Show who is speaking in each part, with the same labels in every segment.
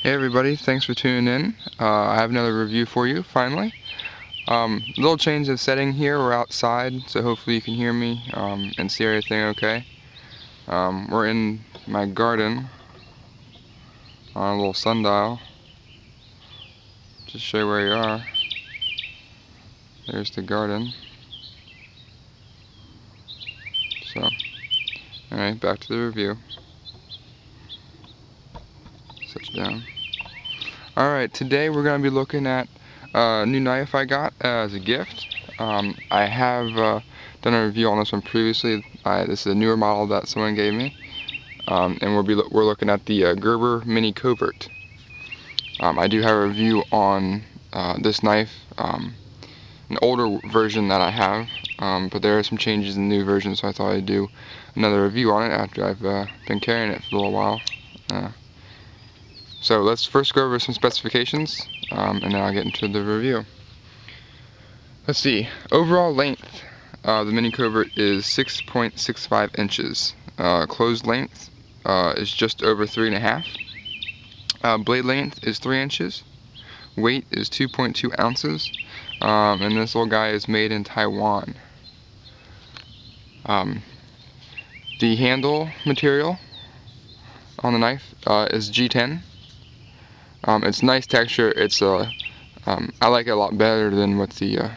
Speaker 1: Hey everybody, thanks for tuning in. I have another review for you, finally. Little change of setting here, we're outside, so hopefully you can hear me and see everything okay. We're in my garden on a little sundial. Just show you where you are. There's the garden. So, alright, back to the review. Set you down. Alright, today we're going to be looking at a new knife I got as a gift. I have done a review on this one previously. This is a newer model that someone gave me. And we're looking at the Gerber Mini Covert. I do have a review on this knife, an older version that I have, but there are some changes in the new version, so I thought I'd do another review on it after I've been carrying it for a little while. So let's first go over some specifications, and then I'll get into the review. Let's see. Overall length, the Mini Covert is 6.65 inches. Closed length is just over 3.5. Blade length is 3 inches. Weight is 2.2 ounces. And this little guy is made in Taiwan. The handle material on the knife is G10. It's nice texture. It's I like it a lot better than what the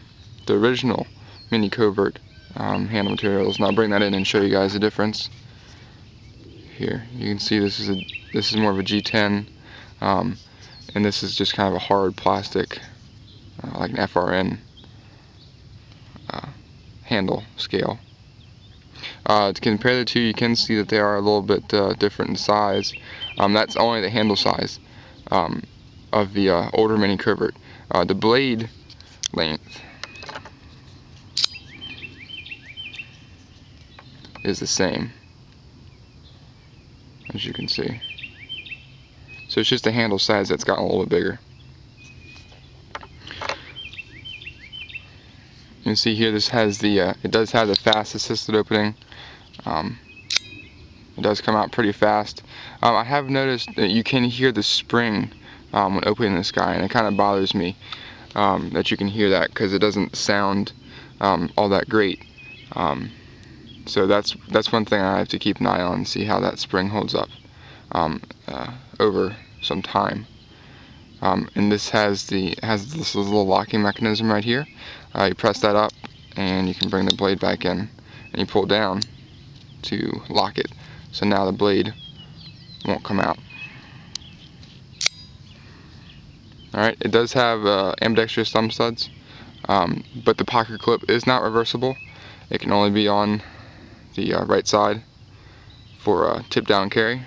Speaker 1: original Mini Covert handle material is, and I'll bring that in and show you guys the difference. Here you can see this is more of a G10, and this is just kind of a hard plastic, like an FRN handle scale. To compare the two, you can see that they are a little bit different in size. That's only the handle size of the older Mini Covert. The blade length is the same, as you can see. So it's just the handle size that's gotten a little bit bigger. You can see here this has the it does have the fast assisted opening. It does come out pretty fast. I have noticed that you can hear the spring when opening this guy, and it kind of bothers me that you can hear that, because it doesn't sound all that great. So that's one thing I have to keep an eye on and see how that spring holds up over some time. And this has this little locking mechanism right here. You press that up and you can bring the blade back in, and you pull down to lock it. So now the blade won't come out. Alright, it does have ambidextrous thumb studs, but the pocket clip is not reversible. It can only be on the right side for tip down carry.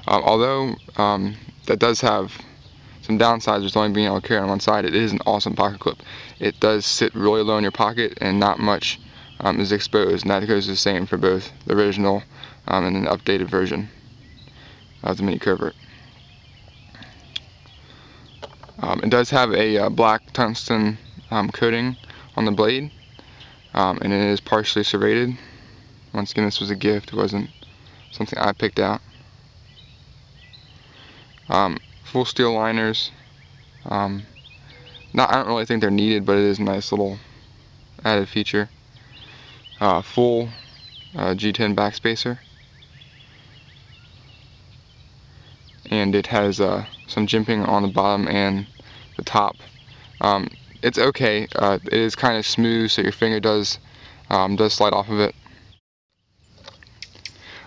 Speaker 1: Although that does have some downsides with only being able to carry on one side, it is an awesome pocket clip. It does sit really low in your pocket, and not much is exposed, and that goes the same for both the original and an updated version of the Mini Covert. It does have a black tungsten coating on the blade, and it is partially serrated. Once again, this was a gift, it wasn't something I picked out. Full steel liners. I don't really think they're needed, but it is a nice little added feature. Full G10 backspacer, and it has some jimping on the bottom and the top. It's okay. It is kind of smooth, so your finger does slide off of it.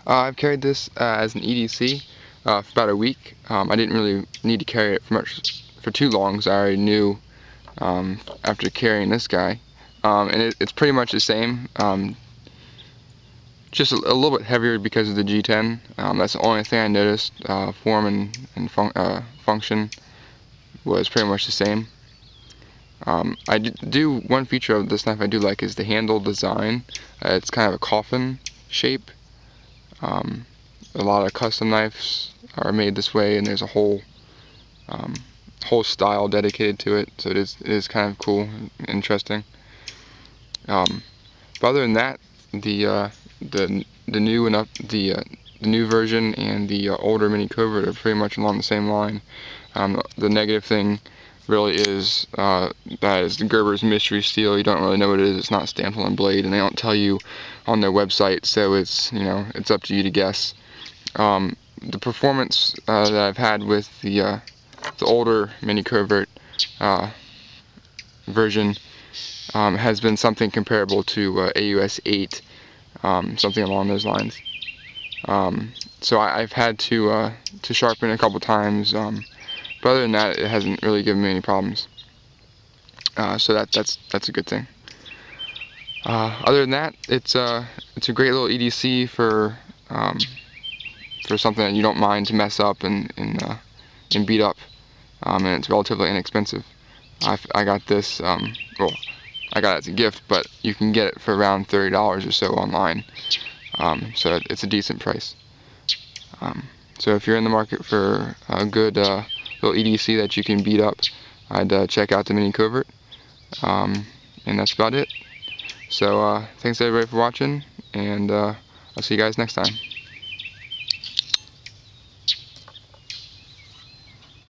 Speaker 1: I've carried this as an EDC for about a week. I didn't really need to carry it for too long, because I already knew after carrying this guy. And it's pretty much the same, just a little bit heavier because of the G10. That's the only thing I noticed. Form and function was pretty much the same. I do one feature of this knife I do like is the handle design. It's kind of a coffin shape. A lot of custom knives are made this way, and there's a whole style dedicated to it, so it is kind of cool and interesting. But other than that, the new and new version and the older Mini Covert are pretty much along the same line. The negative thing really is that is the Gerber's mystery steel. You don't really know what it is. It's not stamped on the blade, and they don't tell you on their website, so it's, you know, it's up to you to guess. The performance that I've had with the older Mini Covert version has been something comparable to AUS 8, something along those lines. So I've had to sharpen it a couple times, but other than that, it hasn't really given me any problems. So that's a good thing. Other than that, it's a great little EDC for something that you don't mind to mess up and beat up, and it's relatively inexpensive. I got this, well, I got it as a gift, but you can get it for around $30 or so online, so it's a decent price. So if you're in the market for a good little EDC that you can beat up, I'd check out the Mini Covert, and that's about it. So thanks everybody for watching, and I'll see you guys next time.